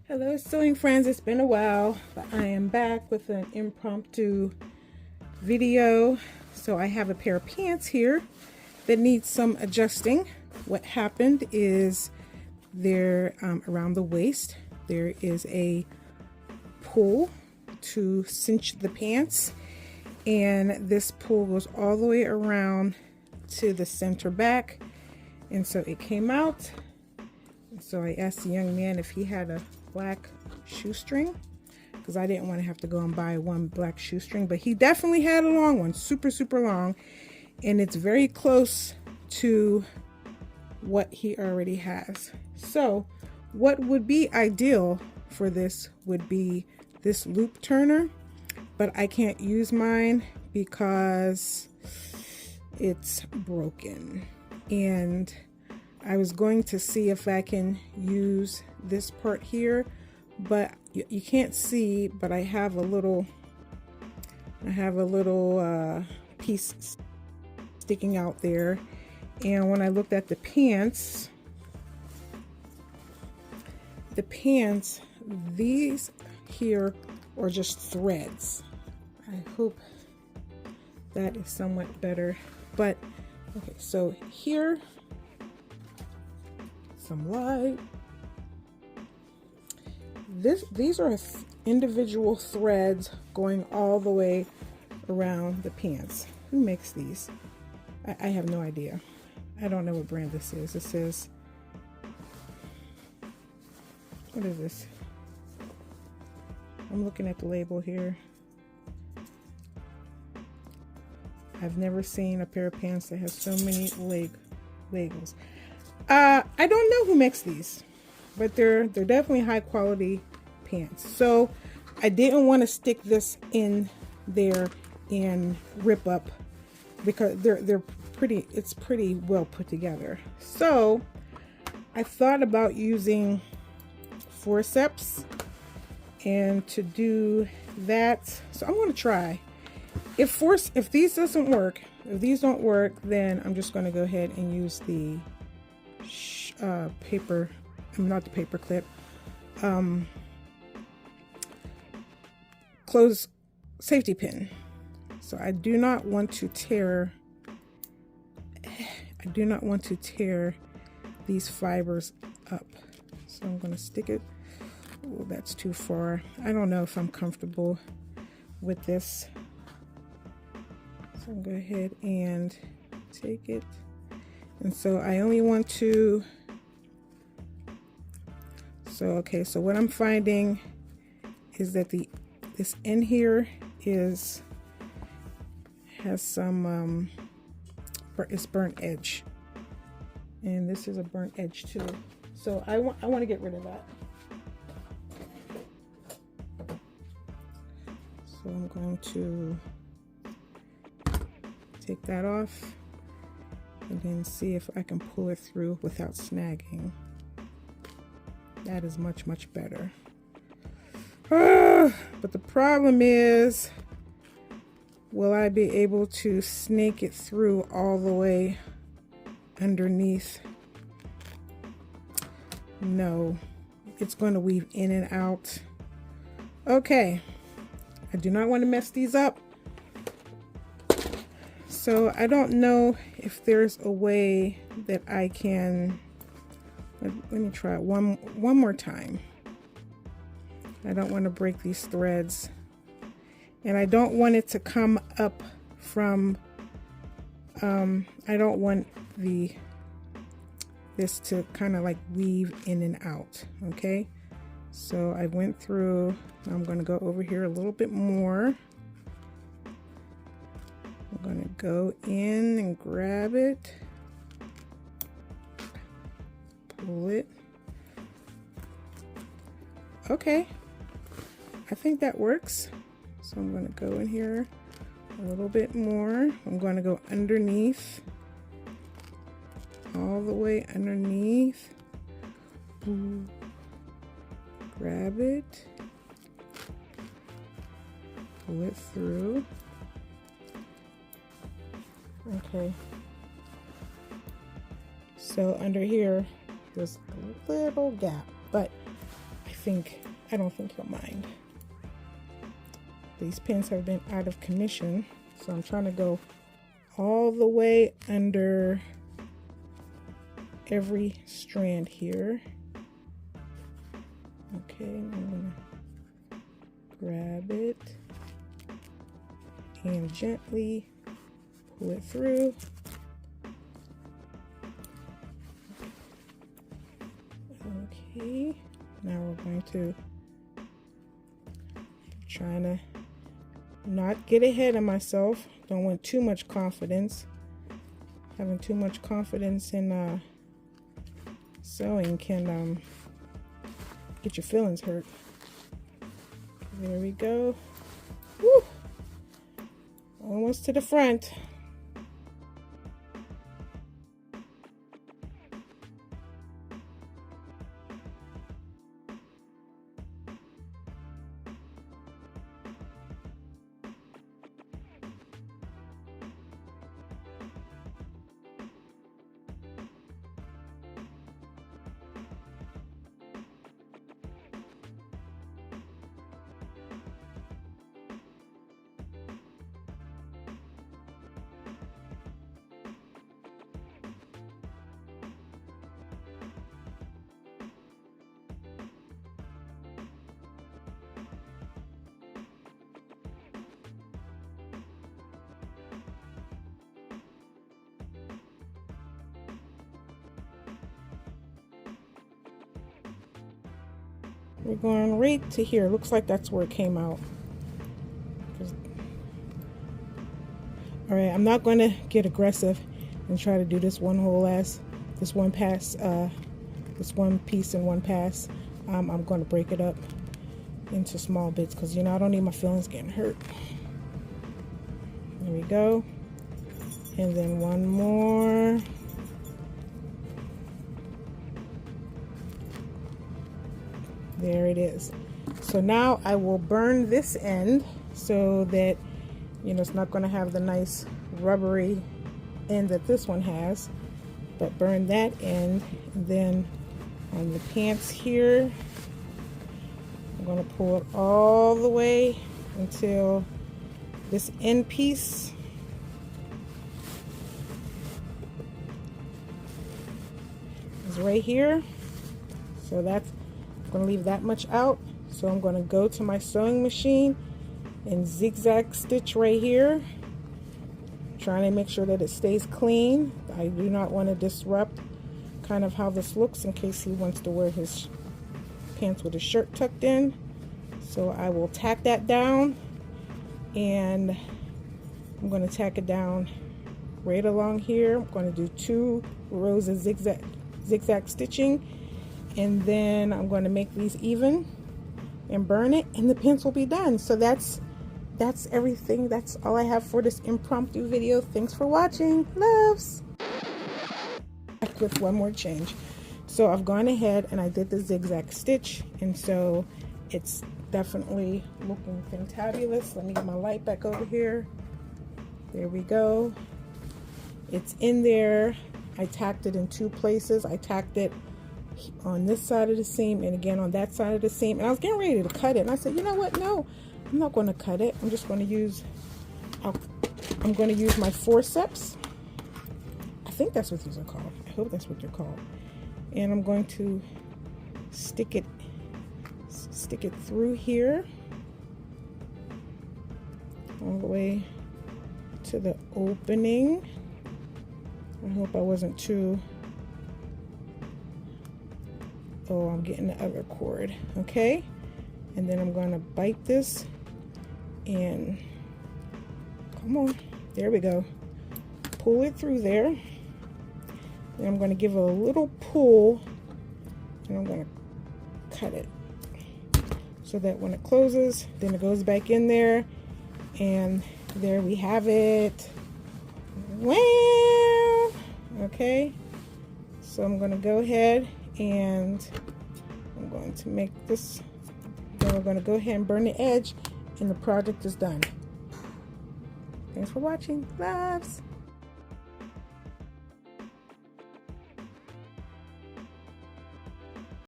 Hello sewing friends, it's been a while, but I am back with an impromptu video. So I have a pair of pants here that needs some adjusting. What happened is they're around the waist. There is a pull to cinch the pants, and this pull goes all the way around to the center back, and so it came out. So I asked the young man if he had a black shoestring, because I didn't want to have to go and buy one black shoestring, but he definitely had a long one, super long, and it's very close to what he already has. So what would be ideal for this would be this loop turner, but I can't use mine because it's broken. And I was going to see if I can use this part here, but you can't see, but I have a little piece sticking out there. And when I looked at the pants, these here are just threads. I hope that is somewhat better, but okay, so here, some light. These are individual threads going all the way around the pants. Who makes these? I have no idea. I don't know what brand this is. It says, what is this? I'm looking at the label here. I've never seen a pair of pants that has so many labels. I don't know who makes these, but they're definitely high quality pants. So I didn't want to stick this in there and rip up, because it's pretty well put together. So I thought about using forceps, and to do that, so I'm going to try. If these don't work, then I'm just going to go ahead and use the paper, not the paper clip, close safety pin. So I do not want to tear these fibers up. So I'm going to stick it. Oh, that's too far. I don't know if I'm comfortable with this. So I'm going to go ahead and take it. And so I only want to, so what I'm finding is that this end here has some it's burnt edge, and this is a burnt edge too. So I want to get rid of that. So I'm going to take that off and then see if I can pull it through without snagging. That is much better. But the problem is, will I be able to snake it through all the way underneath? No, it's going to weave in and out. Okay, I do not want to mess these up. So I don't know if there's a way that I can, let me try it one more time. I don't want to break these threads, and I don't want it to come up from, I don't want this to kind of like weave in and out. Okay, so I went through, I'm going to go over here a little bit more. I'm going to go in and grab it, pull it. Okay, I think that works. So I'm going to go in here a little bit more. I'm going to go underneath, all the way underneath. Grab it, pull it through. Okay, so under here there's a little gap, but I don't think he'll mind. These pins have been out of commission, so I'm trying to go all the way under every strand here. Okay, I'm gonna grab it and gently pull it through. Okay, now we're going to trying to not get ahead of myself. Don't want too much confidence. Having too much confidence in sewing can get your feelings hurt. There we go. Woo! Almost to the front. We're going right to here. Looks like that's where it came out. All right, I'm not going to get aggressive and try to do this one piece in one pass. I'm going to break it up into small bits because, you know, I don't need my feelings getting hurt. There we go. And then one more. There it is. So now I will burn this end so that, you know, it's not going to have the nice rubbery end that this one has, but burn that end. And then on the pants here, I'm going to pull it all the way until this end piece is right here. So that's going to leave that much out. So I'm going to go to my sewing machine and zigzag stitch right here, trying to make sure that it stays clean. I do not want to disrupt kind of how this looks in case he wants to wear his pants with his shirt tucked in. So I will tack that down, and I'm going to tack it down right along here. I'm going to do 2 rows of zigzag stitching, and then I'm going to make these even and burn it, and the pants will be done. So that's everything. That's all I have for this impromptu video. Thanks for watching. Loves. Back with one more change. So I've gone ahead and I did the zigzag stitch, and so it's definitely looking fantabulous. Let me get my light back over here. There we go. It's in there. I tacked it in 2 places. I tacked it on this side of the seam and again on that side of the seam, and I was getting ready to cut it, and I said, you know what, no, I'm not going to cut it. I'm just going to use my forceps. I think that's what these are called. I hope that's what they're called. And I'm going to stick it through here all the way to the opening. I hope I wasn't too... Oh, I'm getting the other cord. Okay, and then I'm going to bite this and come on, there we go, pull it through there. Then I'm going to give it a little pull, and I'm going to cut it so that when it closes, then it goes back in there, and there we have it. Wow. Okay, so I'm going to go ahead and I'm going to make this, then we're going to go ahead and burn the edge, and the project is done. Thanks for watching. Loves.